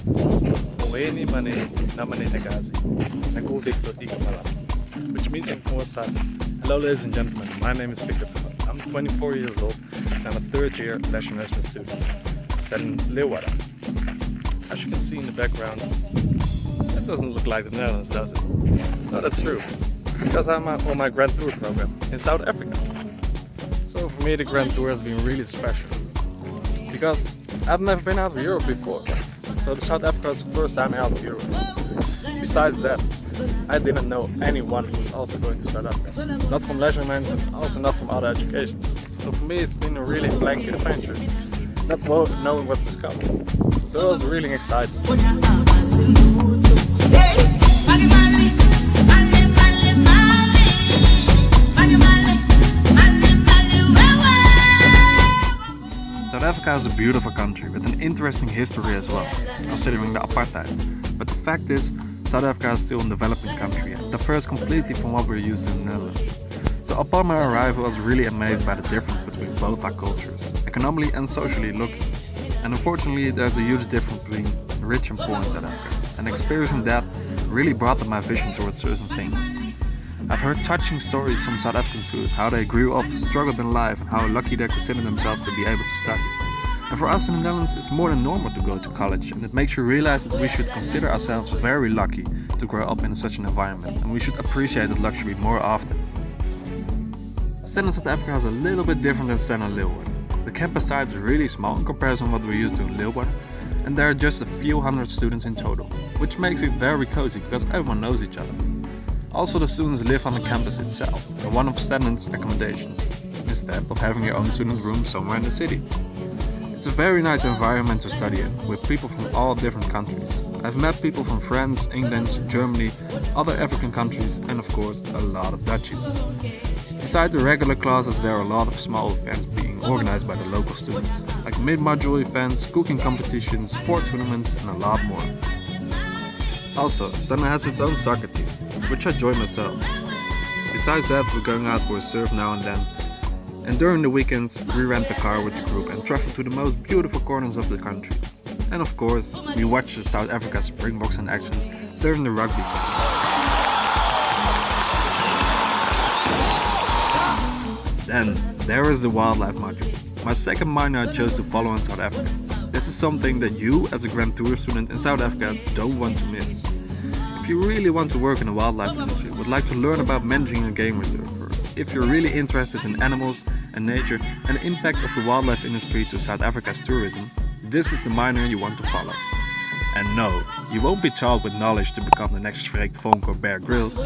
Moeni mane namane nagazi. Nagu Victor Igamala. Which means in Khorsan, hello ladies and gentlemen, my name is Victor. I'm 24 years old and I'm a third year leisure management student set in Leeuwarden. As you can see in the background, that doesn't look like the Netherlands, does it? No, that's true. Because I'm on my Grand Tour program in South Africa. So for me the Grand Tour has been really special. Because I've never been out of Europe before. So the South Africa was the first time out of Europe. Besides that, I didn't know anyone who was also going to South Africa. Not from leisure management, also not from other education. So for me it's been a really blank adventure. Not knowing what's to come. So I was really excited. South Africa is a beautiful country with an interesting history as well, considering the apartheid. But the fact is, South Africa is still a developing country and differs completely from what we're used to in the Netherlands. So upon my arrival I was really amazed by the difference between both our cultures, economically and socially looking. And unfortunately there's a huge difference between rich and poor in South Africa, and experiencing that really broadened my vision towards certain things. I've heard touching stories from South African students, how they grew up, struggled in life, and how lucky they consider themselves to be able to study. And for us in the Netherlands, it's more than normal to go to college, and it makes you realize that we should consider ourselves very lucky to grow up in such an environment, and we should appreciate that luxury more often. Stenden, South Africa is a little bit different than Stenden, Leeuwarden. The campus size is really small in comparison to what we're used to in Leeuwarden, and there are just a few hundred students in total, which makes it very cozy because everyone knows each other. Also, the students live on the campus itself, in one of Stenden's accommodations, instead of having your own student room somewhere in the city. It's a very nice environment to study in, with people from all different countries. I've met people from France, England, Germany, other African countries, and of course a lot of Dutchies. Besides the regular classes, there are a lot of small events being organized by the local students, like mid-module events, cooking competitions, sport tournaments, and a lot more. Also, Stenden has its own soccer team, which I join myself. Besides that, we're going out for a surf now and then. And during the weekends, we rent a car with the group and travel to the most beautiful corners of the country. And of course, we watch the South Africa Springboks in action during the rugby match. Then, there is the wildlife module, my second minor I chose to follow in South Africa. This is something that you, as a Grand Tour student in South Africa, don't want to miss. If you really want to work in the wildlife industry, would like to learn about managing a game reserve, or if you're really interested in animals and nature and the impact of the wildlife industry to South Africa's tourism, this is the minor you want to follow. And no, you won't be taught with knowledge to become the next Freek Vonk or Bear Grylls.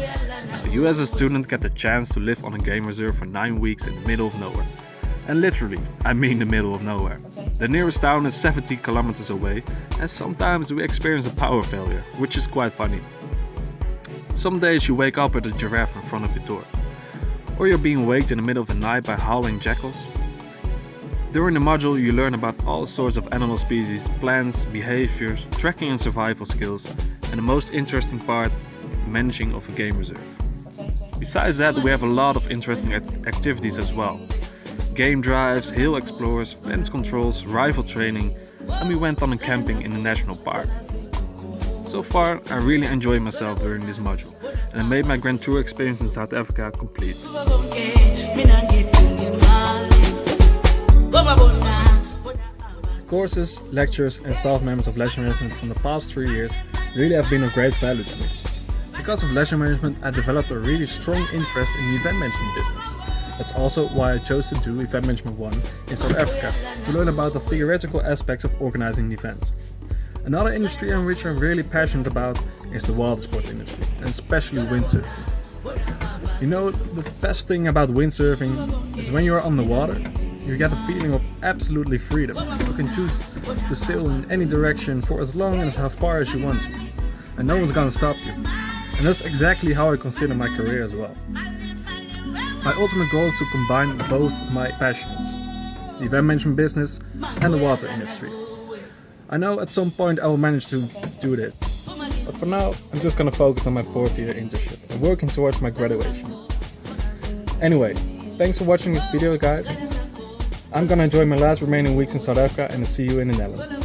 You as a student get the chance to live on a game reserve for 9 weeks in the middle of nowhere. And literally, I mean the middle of nowhere. The nearest town is 70 kilometers away, and sometimes we experience a power failure, which is quite funny. Some days you wake up with a giraffe in front of your door, or you're being waked in the middle of the night by howling jackals. During the module you learn about all sorts of animal species, plants, behaviors, tracking and survival skills, and the most interesting part, the managing of a game reserve. Besides that, we have a lot of interesting activities as well. Game drives, hill explorers, fence controls, rifle training, and we went on a camping in the national park. So far, I really enjoyed myself during this module, and I made my Grand Tour experience in South Africa complete. Courses, lectures and staff members of leisure management from the past 3 years really have been of great value to me. Because of leisure management, I developed a really strong interest in the event management business. That's also why I chose to do Event Management 1 in South Africa, to learn about the theoretical aspects of organizing an event. Another industry in which I'm really passionate about is the water sport industry, and especially windsurfing. You know, the best thing about windsurfing is when you're on the water, you get a feeling of absolutely freedom. You can choose to sail in any direction for as long and as far as you want to, and no one's gonna stop you. And that's exactly how I consider my career as well. My ultimate goal is to combine both my passions, the event management business and the water industry. I know at some point I will manage to do this, but for now I'm just gonna focus on my 4th year internship and working towards my graduation. Anyway, thanks for watching this video guys. I'm gonna enjoy my last remaining weeks in South Africa and see you in the Netherlands.